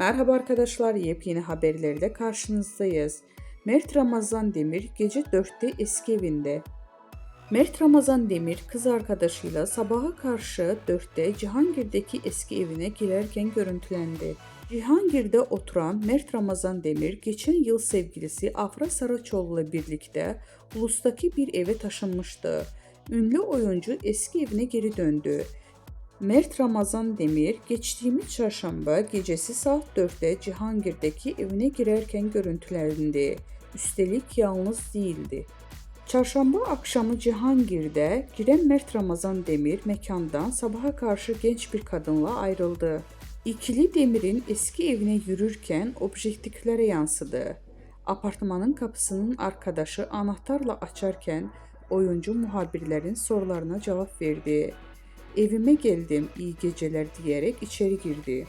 Merhaba arkadaşlar, yepyeni haberlerle karşınızdayız. Mert Ramazan Demir gece 4'te eski evinde. Mert Ramazan Demir kız arkadaşıyla sabaha karşı 4'te Cihangir'deki eski evine girerken görüntülendi. Cihangir'de oturan Mert Ramazan Demir geçen yıl sevgilisi Afra Saraçoğlu ile birlikte Ulus'taki bir eve taşınmıştı. Ünlü oyuncu eski evine geri döndü. Mert Ramazan Demir geçtiğimiz çarşamba gecesi saat 4'te Cihangir'deki evine girerken görüntülendi. Üstelik yalnız değildi. Çarşamba akşamı Cihangir'de giren Mert Ramazan Demir mekandan sabaha karşı genç bir kadınla ayrıldı. İkili Demir'in eski evine yürürken objektiflere yansıdı. Apartmanın kapısının arkadaşı anahtarla açarken oyuncu muhabirlerin sorularına cevap verdi. Evime geldim, iyi geceler diyerek içeri girdi.